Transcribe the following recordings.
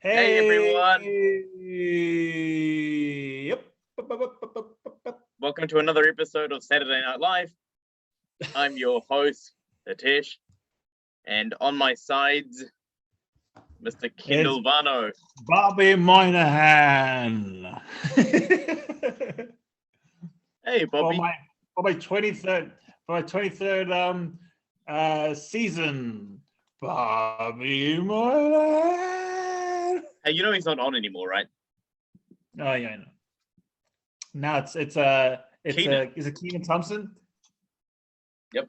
Hey everyone! Yep. Welcome to another episode of Saturday Night Live. I'm your host, Hitesh, and on my sides, Mr. Kendall Vano. Bobby Moynihan. Hey, Bobby. For my 23rd season, Bobby Moynihan. Hey, you know he's not on anymore, right? Oh yeah, I know. Now it's is it Kenan Thompson? Yep.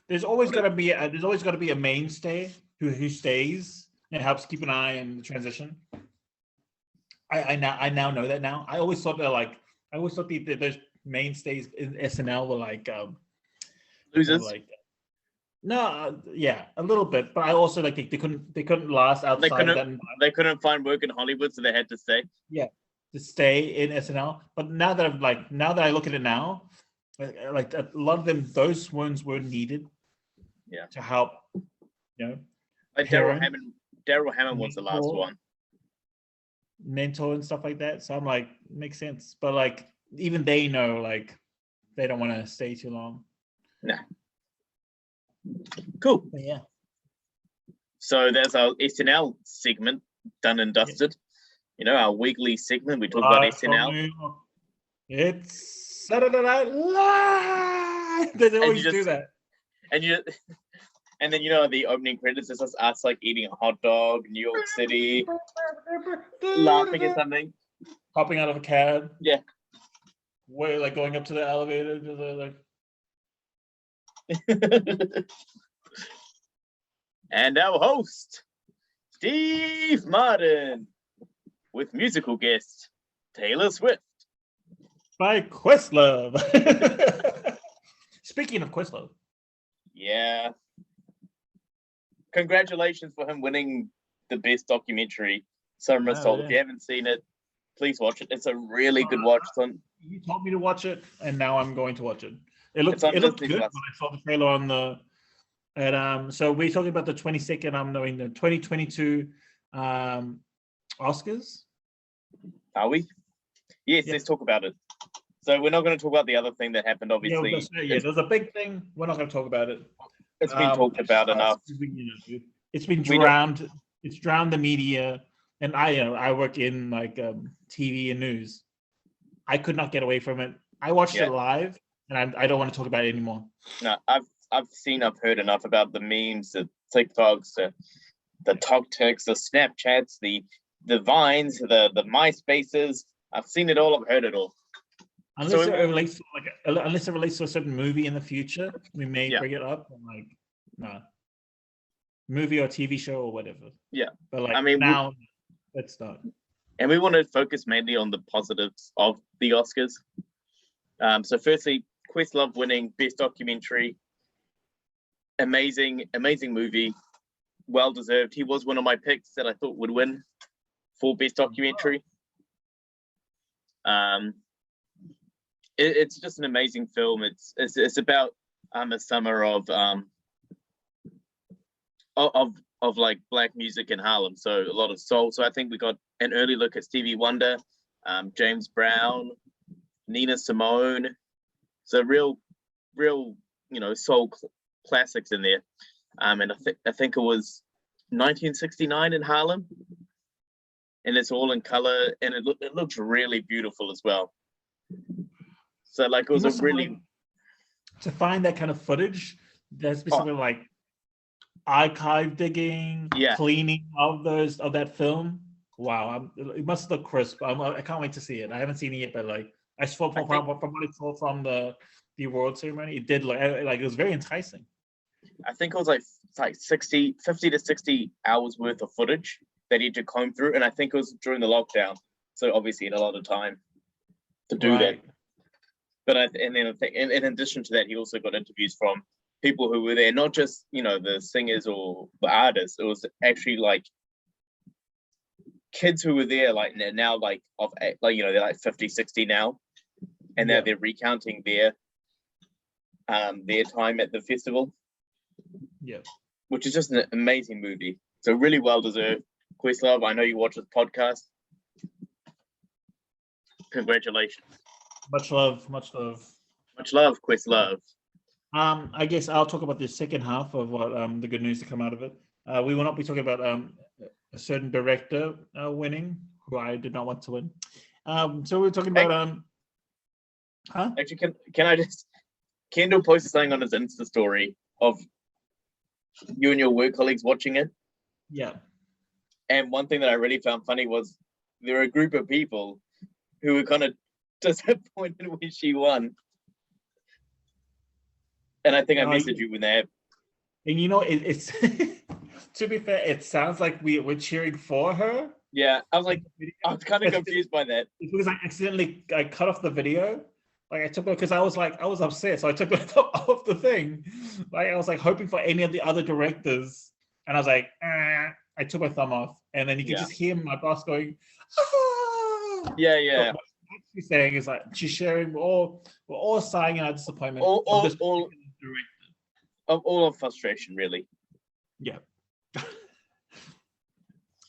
There's always got to be a mainstay who stays and helps keep an eye on the transition. I now know that now. I always thought that those mainstays in SNL were like Losers. Yeah, a little bit, but I also they couldn't last outside of that. They couldn't find work in Hollywood, so they had to stay. Yeah, to stay in SNL. But now that I look at it now, like a lot of them, those ones were needed. Yeah. To help, Like Daryl Hammond was the last one. Mentor and stuff like that. So I'm like, makes sense. But like, even they know they don't want to stay too long. Nah. Cool. But yeah. So there's our SNL segment done and dusted. Yeah. Our weekly segment. We talk about SNL. It's Saturday Night Live. They always do that. And then the opening credits is just us eating a hot dog, New York City, laughing at something, hopping out of a cab. Yeah. Way going up to the elevator, just And our host, Steve Martin, with musical guest Taylor Swift. By Questlove. Speaking of Questlove. Yeah. Congratulations for him winning the best documentary, Summer Soul. Yeah. If you haven't seen it, please watch it. It's a really good watch. You told me to watch it, and now I'm going to watch it. It looked good when I saw the trailer on the. And so we're talking about the 22nd. I'm knowing the 2022 Oscars. Are we? Yes, Let's talk about it. So we're not going to talk about the other thing that happened, obviously. There's a big thing. We're not going to talk about it. It's been talked about enough. It's been drowned. It's drowned the media, and I work in TV and news. I could not get away from it. I watched it live, and I don't want to talk about it anymore. No, I've heard enough about the memes, the TikToks, the TokToks, the Snapchats, the Vines, the MySpaces. I've seen it all. I've heard it all. Unless it relates to a certain movie in the future, we may bring it up. Movie or TV show or whatever. Yeah, but now let's start. And we want to focus mainly on the positives of the Oscars. So, firstly, Questlove winning Best Documentary. Amazing movie, well deserved. He was one of my picks that I thought would win for Best Documentary. It's just an amazing film. It's about a summer of Black music in Harlem. So a lot of soul. So I think we got an early look at Stevie Wonder, James Brown, Nina Simone. So real soul classics in there. And I think it was 1969 in Harlem, and it's all in color, and it looks really beautiful as well. So it was a really to find that kind of footage. That's basically archive digging, cleaning of that film. Wow, it must look crisp. I can't wait to see it. I haven't seen it yet, but I saw from what I saw from the award ceremony, it did look it was very enticing. I think it was 50 to 60 hours worth of footage that he had to comb through, and I think it was during the lockdown, so obviously he had a lot of time to do that. But in addition to that, he also got interviews from people who were there, not just the singers or the artists. It was actually kids who were there now they're 50, 60 now, and now they're recounting their time at the festival. Yeah. Which is just an amazing movie. So really well deserved. Questlove, I know you watch this podcast. Congratulations. Much love, much love. Much love, Questlove. I guess I'll talk about the second half of what the good news to come out of it. We will not be talking about a certain director winning, who I did not want to win. So we're talking about Actually, can I just Kendall posted something on his Insta story of you and your work colleagues watching it. Yeah. And one thing that I really found funny was there were a group of people who were kind of disappointed when she won. And I think I messaged you when that. And you know, it's to be fair, it sounds like we're cheering for her. Yeah, I was kind of confused by that. Because I cut off the video. Like I took it because I was upset, so I took it off the thing. Like I was like hoping for any of the other directors, and I was like, I took my thumb off, and then you could just hear my boss going, ah! Yeah. So what she's saying is like she's sharing. We're all sighing in our disappointment. All of frustration, really. Yeah.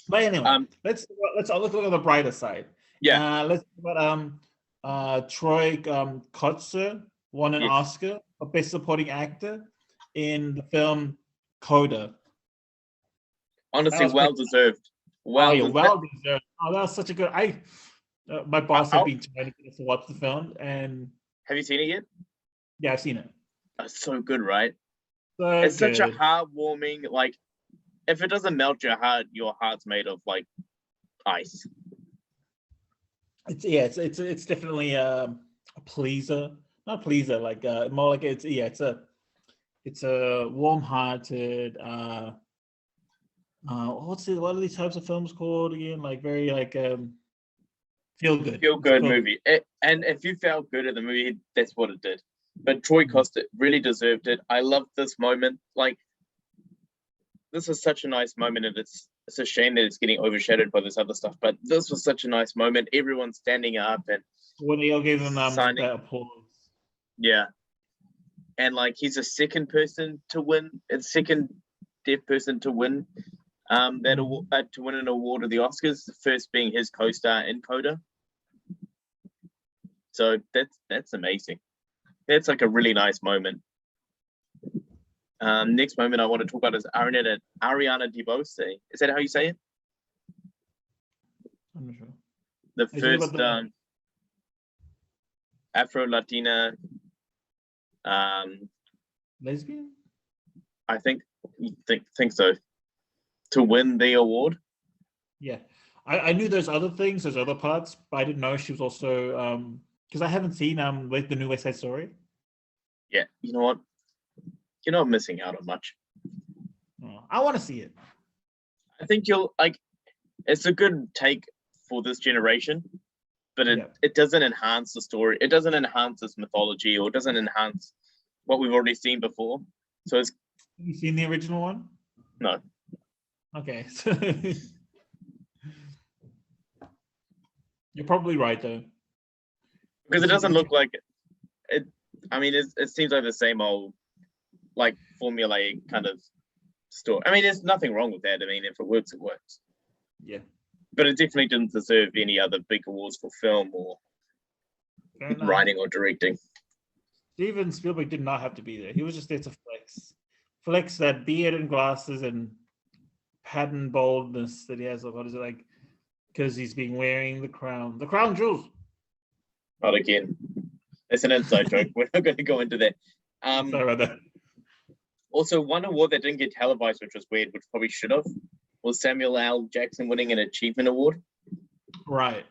But anyway, let's look at the brighter side. Yeah. Let's talk about Troy Kotsur won an Oscar for Best Supporting Actor in the film Coda. Honestly, well deserved. Well deserved. Oh, that was such a good. My boss had been trying to get us to watch the film, and have you seen it yet? Yeah, I've seen it. That's so good, right? So it's good. Such a heartwarming. Like, if it doesn't melt your heart's made of like ice. It's definitely a pleaser, not pleaser, like more like it's a warm-hearted. What are these types of films called again? Like very like feel good movie. And if you felt good at the movie, that's what it did. But Troy Kotsur really deserved it. I love this moment. Like, this is such a nice moment, and it's a shame that it's getting overshadowed by this other stuff. But this was such a nice moment. Everyone's standing up and when they all gave them that applause. Yeah, and like he's the second person to win, and second deaf person to win to win an award of the Oscars. The first being his co-star in Coda. So that's amazing. That's like a really nice moment. Next moment I want to talk about is Ariana DeBose. Is that how you say it? I'm not sure. The first Afro-Latina lesbian? I think so. To win the award. Yeah. I knew there's other things, there's other parts, but I didn't know she was also because I haven't seen the new West Side Story. Yeah, you know what? You're not missing out on much. Oh, I want to see it. I think you'll like. It's a good take for this generation, but it doesn't enhance the story. It doesn't enhance this mythology, or it doesn't enhance what we've already seen before. So it's. Have you seen the original one? No. Okay. You're probably right though. Because it doesn't look like it. I mean, it seems like the same old, like formulaic kind of story. I mean, there's nothing wrong with that. I mean, if it works, it works. Yeah. But it definitely didn't deserve any other big awards for film or writing or directing. Steven Spielberg did not have to be there. He was just there to flex that beard and glasses and pattern boldness that he has. What is it like? Because he's been wearing the crown jewels. Not again. It's an inside joke. We're not going to go into that. Sorry about that. Also, one award that didn't get televised, which was weird, which probably should have, was Samuel L. Jackson winning an Achievement Award. Right.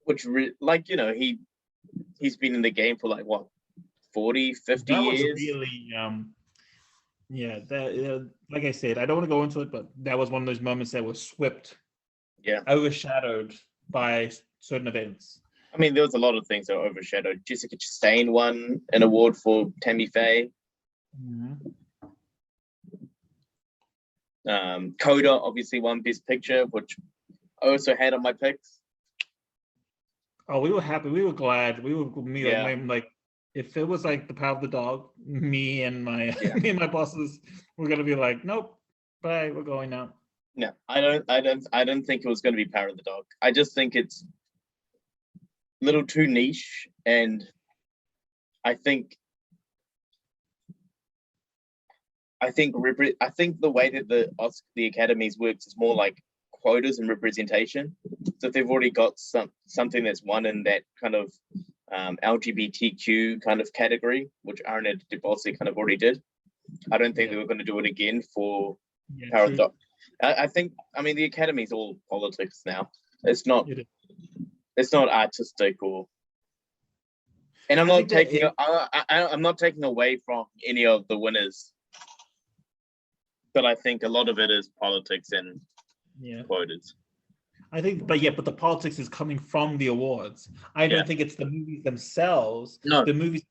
Which, he's been in the game for like, what, 40, 50 that years? That was really, like I said, I don't want to go into it, but that was one of those moments that was overshadowed by certain events. I mean, there was a lot of things that were overshadowed. Jessica Chastain won an award for Tammy Faye. Coda obviously won Best Picture, which I also had on my picks. Oh, we were happy. We were glad. Like if it was like The Power of the Dog, me and my bosses were gonna be like, nope, Bye. We're going now. No, I don't think it was going to be Power of the Dog. I just think it's a little too niche, and I think the way that the academies works is more like quotas and representation. So if they've already got something that's won in that kind of LGBTQ kind of category, which Arnett DeBossi kind of already did, I don't think they were going to do it again for Power of the Dog. I mean, the academy's all politics now. It's not artistic and I'm not taking away from any of the winners, but I think a lot of it is politics and quotas. I think, but the politics is coming from the awards. I don't think it's the movies themselves. No, the movies.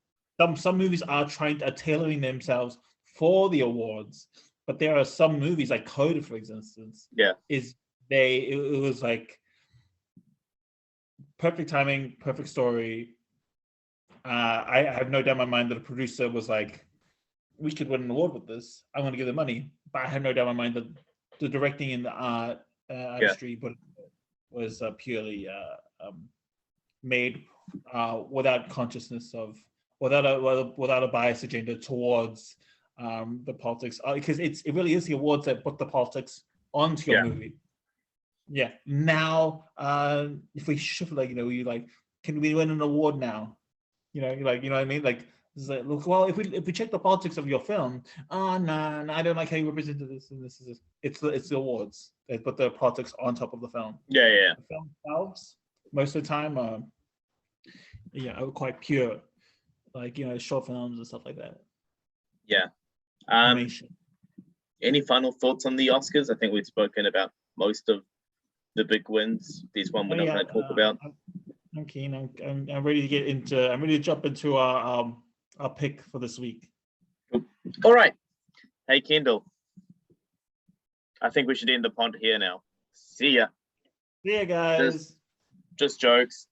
Some movies are tailoring themselves for the awards, but there are some movies like Coda, for instance. It was like perfect timing, perfect story. I have no doubt in my mind that a producer was like, we could win an award with this. I'm going to give them money. But I have no doubt in my mind that the directing in the artistry was purely made without consciousness of, without a bias agenda towards the politics. Because it really is the awards that put the politics onto your movie. Yeah. Now, if we shift, can we win an award now? You know what I mean? Like, look, well, if we check the politics of your film, no, I don't like how you represented this, and this is it's the awards. They put the politics on top of the film. The film themselves, most of the time, are quite pure, like short films and stuff like that. Yeah. Any final thoughts on the Oscars? I think we've spoken about most of the big wins. There's one we're not going to talk about. I'm keen. I'm ready to get into. I'm ready to jump into our pick for this week. All right. Hey, Kendall. I think we should end the pod here now. See ya. See ya, guys. Just jokes.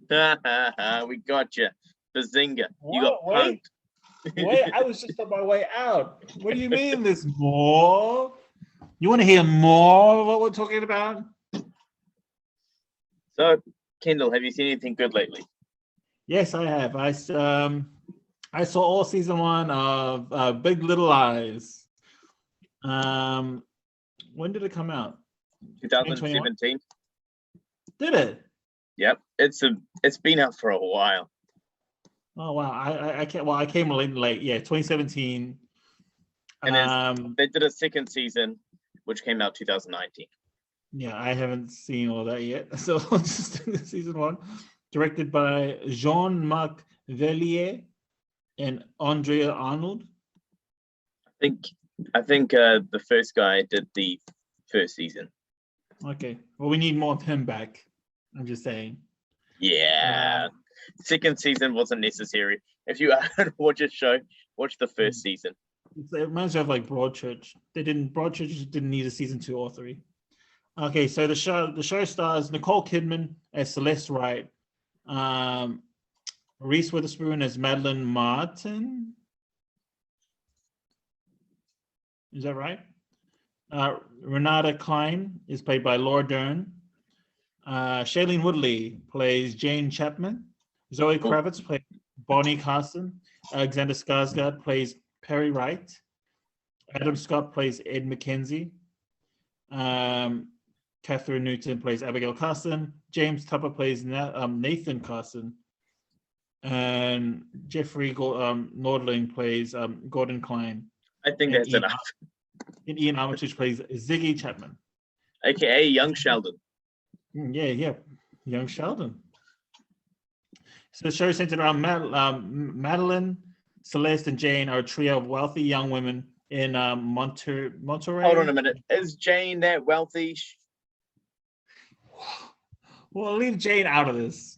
We got you. Bazinga. You got punked. Wait, I was just on my way out. What do you mean there's more? You want to hear more of what we're talking about? So, Kendall, have you seen anything good lately? Yes, I have. I saw all season 1 of Big Little Lies. When did it come out? 2017. Did it? Yep. It's been out for a while. Oh wow! I came late. Yeah, 2017. And they did a second season, which came out 2019. Yeah, I haven't seen all that yet. So just season 1, directed by Jean-Marc Verlier and Andrea Arnold. I think the first guy did the first season. Okay. Well, we need more of him back. I'm just saying. Yeah. Second season wasn't necessary. If you watch a show, watch the first season. It reminds me of like Broadchurch. Broadchurch didn't need a season 2 or 3. Okay, so the show stars Nicole Kidman as Celeste Wright, Reese Witherspoon as Madeline Martin. Is that right? Renata Klein is played by Laura Dern. Shailene Woodley plays Jane Chapman. Zoe Kravitz plays Bonnie Carson. Alexander Skarsgård plays Perry Wright. Adam Scott plays Ed McKenzie. Catherine Newton plays Abigail Carson. James Tupper plays Nathan Carson. And Jeffrey Nordling plays Gordon Klein. I think that's enough. And Ian Armitage plays Ziggy Chapman. AKA Young Sheldon. Yeah. Young Sheldon. So the show is centered around Madeline, Celeste, and Jane are a trio of wealthy young women in Monterey. Hold on a minute. Is Jane that wealthy? Well, leave Jane out of this.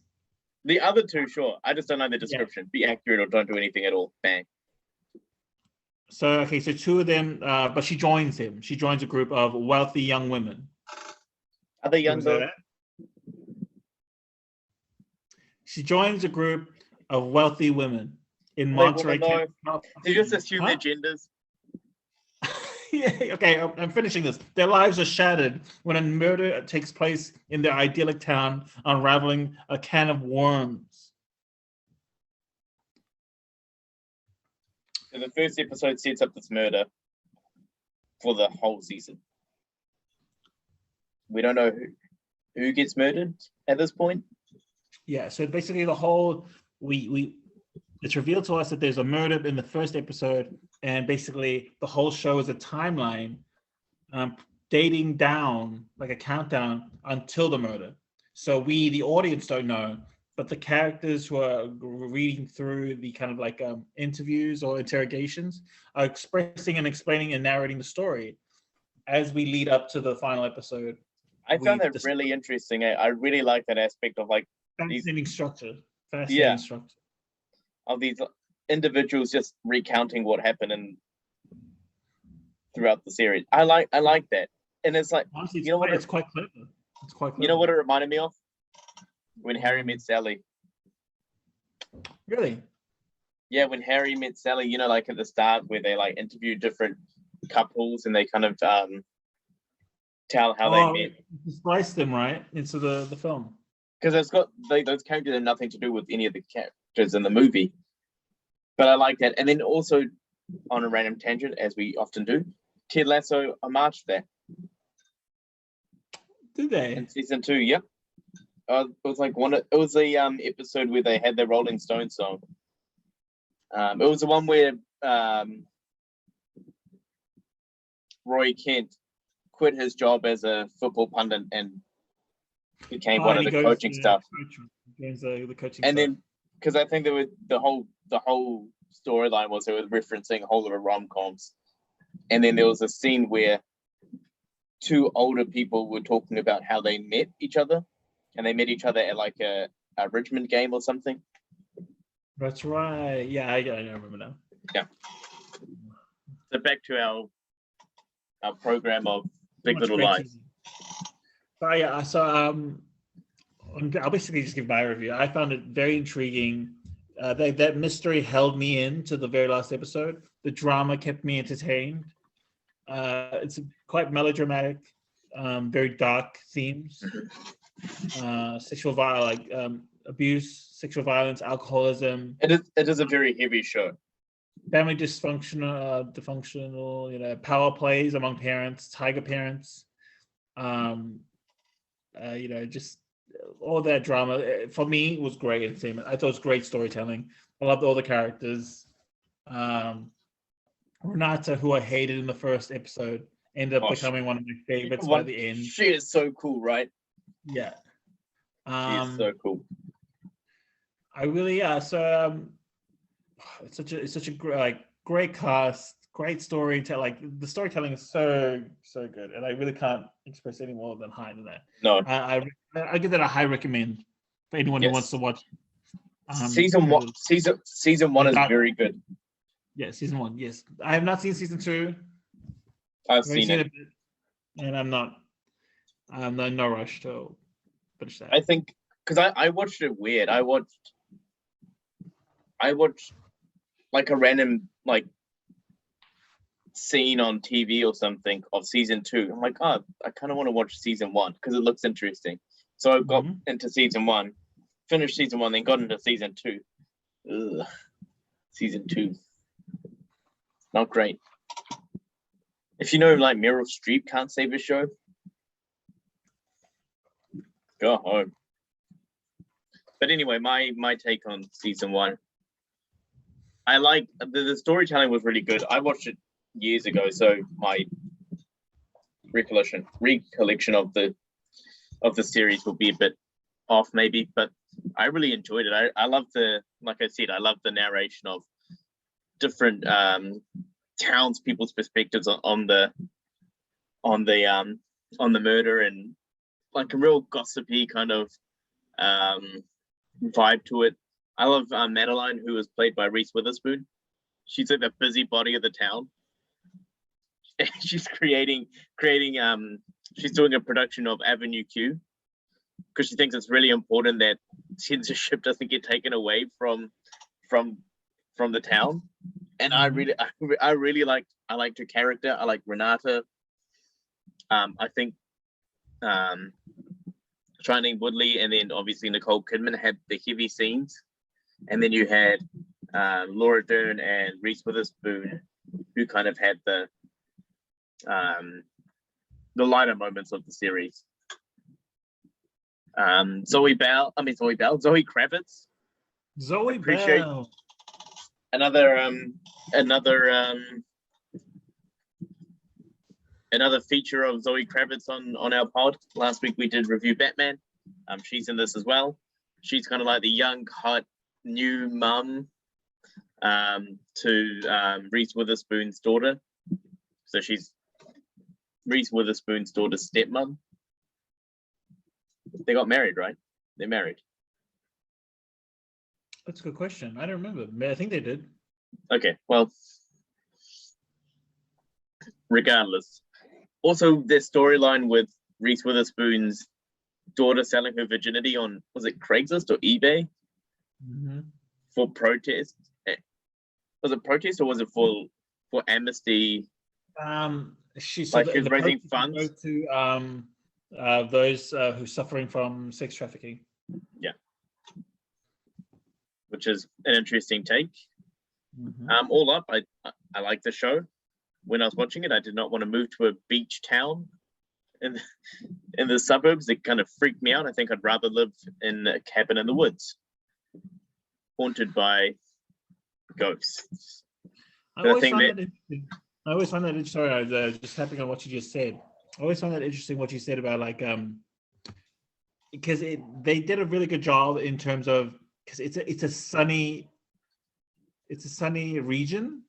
The other two, sure. I just don't know the description. Yeah. Be accurate or don't do anything at all. Bang. So two of them, but she joins him. She joins a group of wealthy young women. Are they young though? She joins a group of wealthy women in Monterey. You just assume their genders. Yeah, okay, I'm finishing this. Their lives are shattered when a murder takes place in their idyllic town, unraveling a can of worms. So the first episode sets up this murder for the whole season. We don't know who gets murdered at this point. Yeah, so basically the whole it's revealed to us that there's a murder in the first episode, and basically the whole show is a timeline dating down, like a countdown until the murder. So we, the audience, don't know, but the characters who are reading through the kind of like interviews or interrogations are expressing and explaining and narrating the story as we lead up to the final episode. I found that really interesting. I really like that aspect of like fascinating structure. Fascinating structure of these individuals just recounting what happened and throughout the series. I like that, and it's like, honestly, you know what? It's quite clever. It's quite clever. You know what it reminded me of? When Harry met Sally. Really? Yeah, when Harry met Sally, you know, like at the start where they like interview different couples and they kind of tell how they met. Splice them right into the film. Because it's got those characters have nothing to do with any of the characters in the movie. But I like that. And then also, on a random tangent, as we often do, Ted Lasso homaged that. Did they? In season 2, yep. It was like it was the episode where they had the Rolling Stones song. It was the one where Roy Kent quit his job as a football pundit and became one of the coaching staff. The coaching and staff. Then, because I think there were the whole storyline was it was referencing a whole lot of rom-coms, and then there was a scene where two older people were talking about how they met each other, and they met each other at like a Richmond game or something. That's right. Yeah, I remember now. Yeah. So back to our program of Big Little Lies. So yeah, I'll basically just give my review. I found it very intriguing. That mystery held me in to the very last episode. The drama kept me entertained. It's quite melodramatic, very dark themes. Sexual violence, abuse, sexual violence, alcoholism. It is a very heavy show. Family dysfunctional, power plays among parents, tiger parents. Just all that drama for me was great entertainment. I thought it was great storytelling. I loved all the characters. Renata, who I hated in the first episode, ended up becoming one of my favorites by the end. She is so cool, right? Yeah. She is so cool. I really it's such a great cast, great storytelling. Like the storytelling is so good, and I really can't express any more than high than that. No, I give that a high recommend for anyone who wants to watch. Season one is very good. Yeah, season 1. Yes, I have not seen season 2. I've seen it, and I'm in no rush to finish that. I think because I watched it weird. I watched like a random like scene on TV or something of season 2. I'm like, I kind of want to watch season 1 because it looks interesting. So I got into season 1, finished season 1, then got into season 2. Ugh. Season 2, not great. If you know, like Meryl Streep can't save a show, go home. But anyway, my take on season 1. I like the storytelling was really good. I watched it years ago, so my recollection of the series will be a bit off maybe, but I really enjoyed it. I love like I said, I love the narration of different townspeople's perspectives on the murder, and like a real gossipy kind of vibe to it. I love Madeline, who was played by Reese Witherspoon. She's like the busybody of the town. She's creating. She's doing a production of Avenue Q because she thinks it's really important that censorship doesn't get taken away from the town. And I really liked her character. I like Renata. I think Shailene Woodley and then obviously Nicole Kidman had the heavy scenes, and then you had Laura Dern and Reese Witherspoon, who kind of had the lighter moments of the series. Zoe Kravitz. Zoe Bell. Another feature of Zoe Kravitz on our pod. Last week we did review Batman. She's in this as well. She's kind of like the young, hot, new mum to Reese Witherspoon's daughter. So she's Reese Witherspoon's daughter's stepmom. They got married, right? They're married. That's a good question. I don't remember. I think they did. Okay, well, regardless. Also, their storyline with Reese Witherspoon's daughter selling her virginity on, was it Craigslist or eBay? For protest? Was it protest or was it for amnesty? She was raising funds to those who are suffering from sex trafficking. Yeah. Which is an interesting take. All up, I like the show. When I was watching it, I did not want to move to a beach town in the suburbs. It kind of freaked me out. I think I'd rather live in a cabin in the woods, haunted by ghosts. I always find that interesting. Sorry, I was just tapping on what you just said. I always find that interesting what you said about like because they did a really good job in terms of, because it's a sunny region,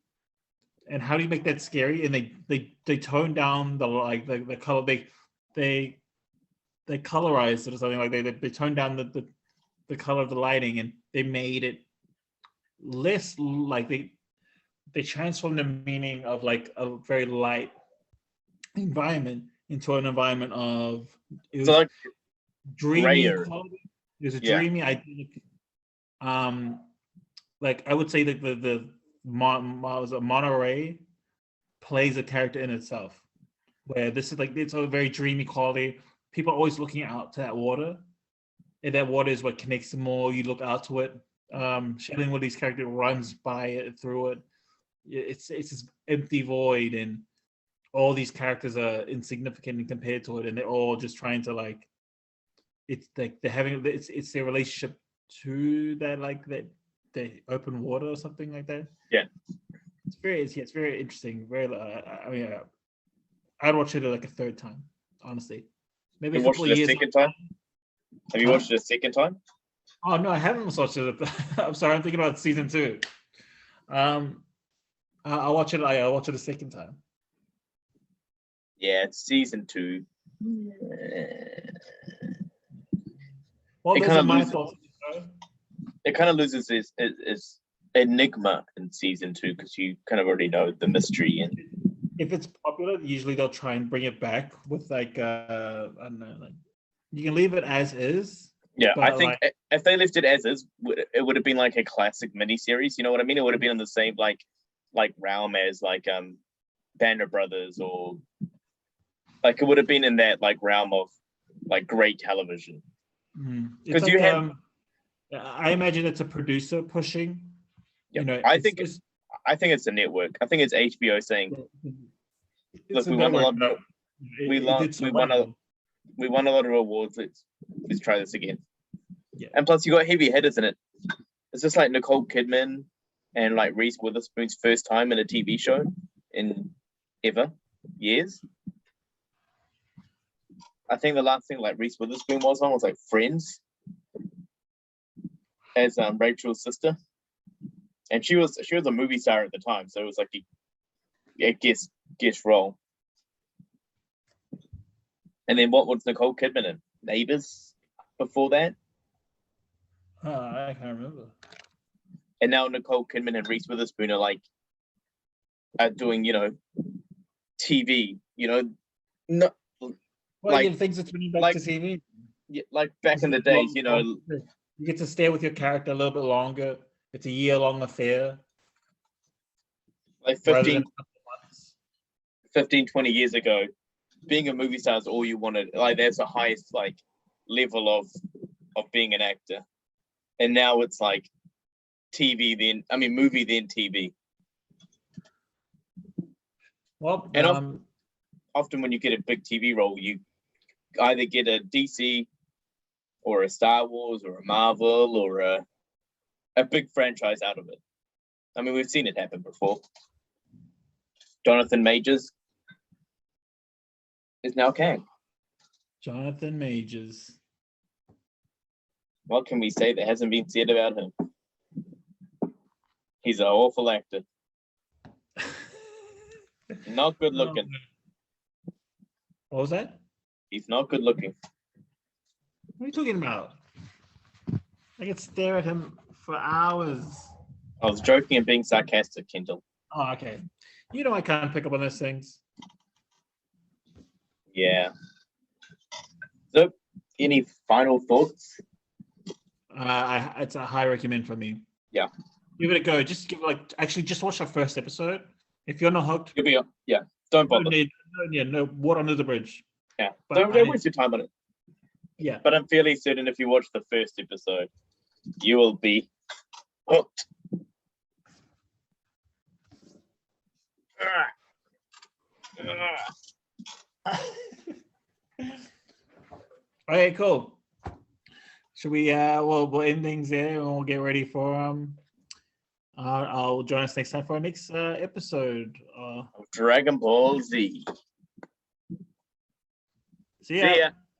and how do you make that scary? And they tone down the color. They colorized it or something like they toned down the color of the lighting, and they made it less like they transformed the meaning of like a very light environment into an environment of like dreamy quality. It was a dreamy idyllic. Like I would say that the Monterey plays a character in itself, where this is like, it's a very dreamy quality. People are always looking out to that water, and that water is what connects them more. You look out to it. Shailene Woodley's character runs by it, through it. It's this empty void, and all these characters are insignificant compared to it, and they're all just trying to like. It's like they're having it's their relationship to that, like that the open water or something like that. Yeah, it's very interesting. Very, I mean, I'd watch it like a third time, honestly. Maybe a couple of years. Second time? Have you watched it a second time? Oh no, I haven't watched it. I'm sorry, I'm thinking about season 2. I'll watch it. I'll watch it a second time. Yeah, it's season 2. Well, those are my thoughts. It kind of loses its enigma in season 2, because you kind of already know the mystery. And if it's popular, usually they'll try and bring it back with like I don't know, like you can leave it as is. Yeah, I think if they left it as is, it would have been like a classic miniseries. You know what I mean? It would have been in the same like realm as like Banner Brothers, or like it would have been in that like realm of like great television. Because like, you have, I imagine it's a producer pushing. Yeah, you know, I think it's a network. I think it's HBO saying, "Look, we won a lot. We won a lot of awards. Let's try this again." Yeah. And plus, you got heavy hitters in it. It's just like Nicole Kidman and like Reese Witherspoon's first time in a TV show in years. I think the last thing like Reese Witherspoon was on was like Friends, as Rachel's sister, and she was a movie star at the time, so it was like a guest role. And then what was Nicole Kidman in? Neighbours before that? I can't remember. And now Nicole Kidman and Reese Witherspoon are doing, TV, not things are turning back to TV. Yeah, like back in the days, You get to stay with your character a little bit longer. It's a year-long affair. like rather 15, than a couple of months. 15, 20 years ago, being a movie star is all you wanted. Like that's the highest like level of being an actor. And now it's like movie then TV. Well, And often when you get a big TV role, you either get a DC or a Star Wars or a Marvel or a big franchise out of it. I mean, we've seen it happen before. Jonathan Majors is now Kang. Jonathan Majors. What can we say that hasn't been said about him? He's an awful actor. Not good looking. What was that? He's not good looking. What are you talking about? I could stare at him for hours. I was joking and being sarcastic, Kendall. Oh, okay. You know I can't pick up on those things. Yeah. So, any final thoughts? It's a high recommend for me. Yeah. Give it a go. Just just watch our first episode. If you're not hooked, Don't bother. No water under the bridge. Yeah, don't waste your time on it. Yeah. But I'm fairly certain if you watch the first episode, you will be hooked. Okay, cool. Should we we'll end things there and we'll get ready for I'll join us next time for our next episode Dragon Ball Z. See ya.